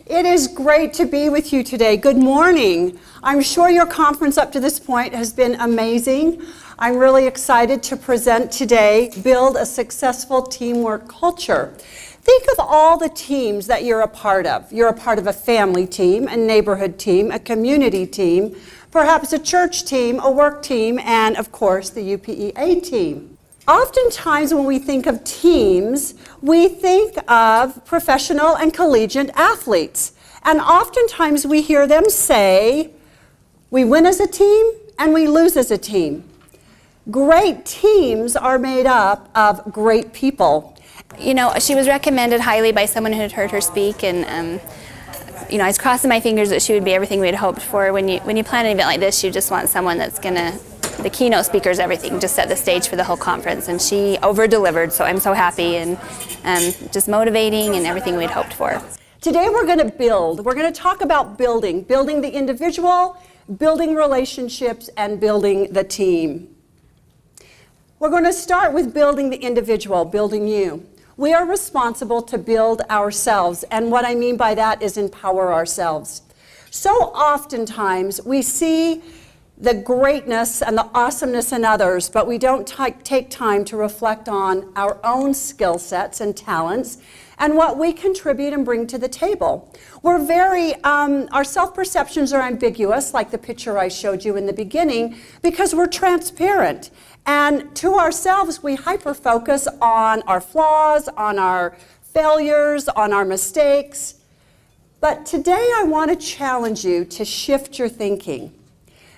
It is great to be with you today. Good morning. I'm sure your conference up to this point has been amazing. I'm really excited to present today, Build a Successful Teamwork Culture. Think of all the teams that you're a part of. You're a part of a family team, a neighborhood team, a community team, perhaps a church team, a work team, and of course the UPEA team. Oftentimes when we think of teams, we think of professional and collegiate athletes. And oftentimes we hear them say, we win as a team and we lose as a team. Great teams are made up of great people. You know, she was recommended highly by someone who had heard her speak, and you know, I was crossing my fingers that she would be everything we had hoped for. When you plan an event like this, you just want someone that's gonna, the keynote speakers, everything, just set the stage for the whole conference, and she over-delivered, so I'm so happy, and just motivating and everything we'd hoped for. Today we're going to talk about building the individual, building relationships, and building the team. We're going to start with building the individual, building you. We are responsible to build ourselves, and what I mean by that is empower ourselves. So oftentimes we see the greatness and the awesomeness in others, but we don't take time to reflect on our own skill sets and talents and what we contribute and bring to the table. We're our self-perceptions are ambiguous, like the picture I showed you in the beginning, because we're transparent. And to ourselves, we hyper-focus on our flaws, on our failures, on our mistakes. But today I want to challenge you to shift your thinking,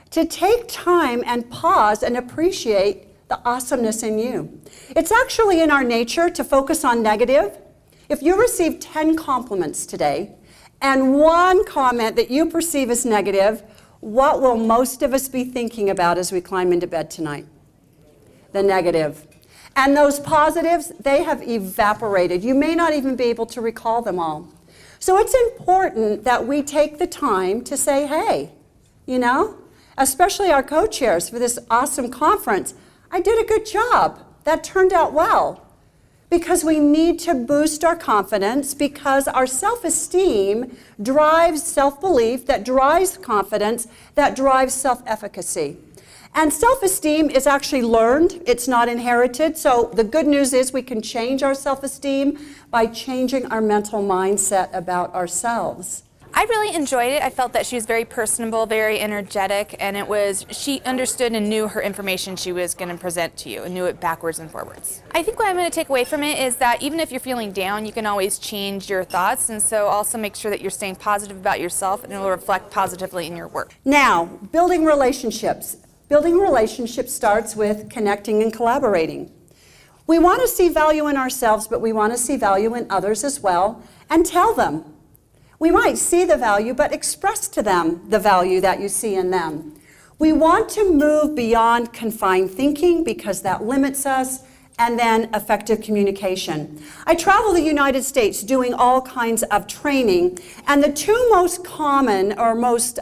to take time and pause and appreciate the awesomeness in you. It's actually in our nature to focus on negative. If you receive 10 compliments today and one comment that you perceive as negative, what will most of us be thinking about as we climb into bed tonight? The negative. And those positives, they have evaporated. You may not even be able to recall them all. So it's important that we take the time to say, hey, you know, especially our co-chairs for this awesome conference, I did a good job. That turned out well. Because we need to boost our confidence, because our self-esteem drives self-belief, that drives confidence, that drives self-efficacy. And self-esteem is actually learned, it's not inherited. So the good news is we can change our self-esteem by changing our mental mindset about ourselves. I really enjoyed it. I felt that she was very personable, very energetic, and she understood and knew her information she was going to present to you and knew it backwards and forwards. I think what I'm going to take away from it is that even if you're feeling down, you can always change your thoughts, and so also make sure that you're staying positive about yourself and it will reflect positively in your work. Now, building relationships. Building relationships starts with connecting and collaborating. We want to see value in ourselves, but we want to see value in others as well, and tell them. We might see the value, but express to them the value that you see in them. We want to move beyond confined thinking because that limits us, and then effective communication. I travel the United States doing all kinds of training, and the two most common or most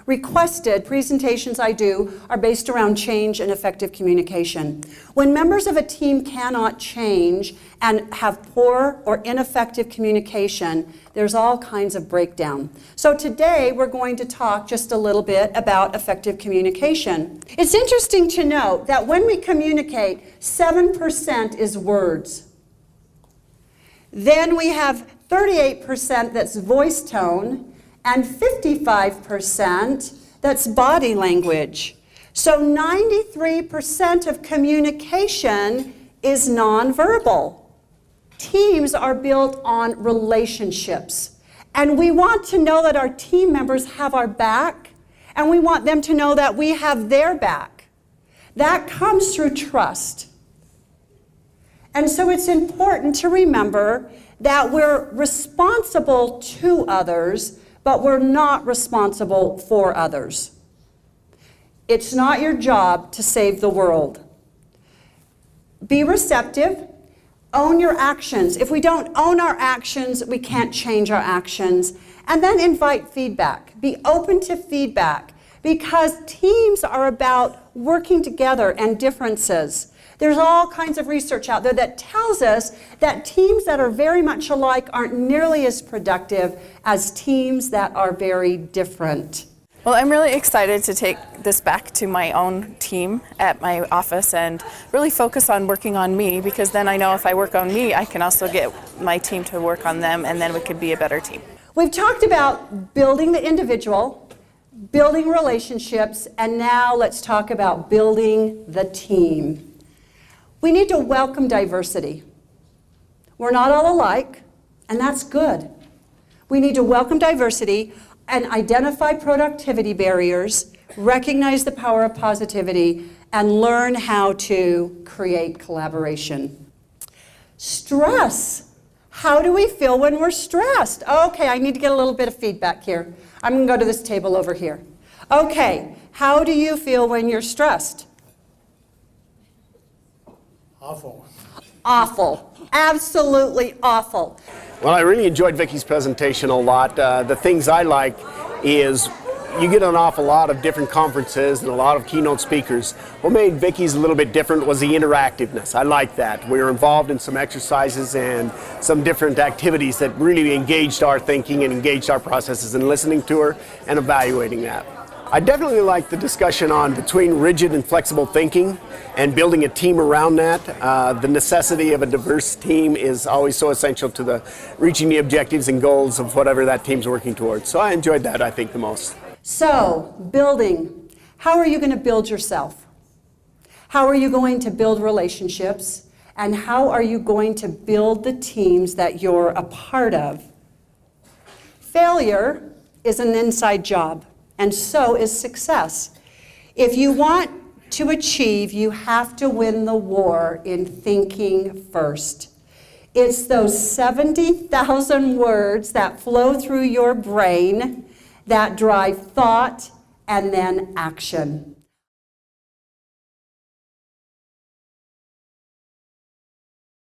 requested presentations I do are based around change and effective communication. When members of a team cannot change and have poor or ineffective communication, there's all kinds of breakdown. So today we're going to talk just a little bit about effective communication. It's interesting to note that when we communicate, 7% is words. Then we have 38% that's voice tone, and 55% that's body language. So 93% of communication is nonverbal. Teams are built on relationships, and we want to know that our team members have our back, and we want them to know that we have their back. That comes through trust. And so it's important to remember that we're responsible to others, but we're not responsible for others. It's not your job to save the world. Be receptive, own your actions. If we don't own our actions, we can't change our actions. And then invite feedback. Be open to feedback, because teams are about working together and differences. There's all kinds of research out there that tells us that teams that are very much alike aren't nearly as productive as teams that are very different. Well, I'm really excited to take this back to my own team at my office and really focus on working on me, because then I know if I work on me, I can also get my team to work on them, and then we could be a better team. We've talked about building the individual, building relationships, and now let's talk about building the team. We need to welcome diversity. We're not all alike, and that's good. We need to welcome diversity and identify productivity barriers, recognize the power of positivity, and learn how to create collaboration. Stress. How do we feel when we're stressed? Okay, I need to get a little bit of feedback here. I'm going to go to this table over here. Okay, how do you feel when you're stressed? Awful. Awful. Absolutely awful. Well, I really enjoyed Vikki's presentation a lot. The things I like is you get an awful lot of different conferences and a lot of keynote speakers. What made Vikki's a little bit different was the interactiveness. I like that. We were involved in some exercises and some different activities that really engaged our thinking and engaged our processes in listening to her and evaluating that. I definitely like the discussion on between rigid and flexible thinking and building a team around that. The necessity of a diverse team is always so essential to reaching the objectives and goals of whatever that team's working towards. So I enjoyed that, I think, the most. So, building. How are you going to build yourself? How are you going to build relationships? And how are you going to build the teams that you're a part of? Failure is an inside job, and so is success. If you want to achieve, you have to win the war in thinking first. It's those 70,000 words that flow through your brain that drive thought and then action.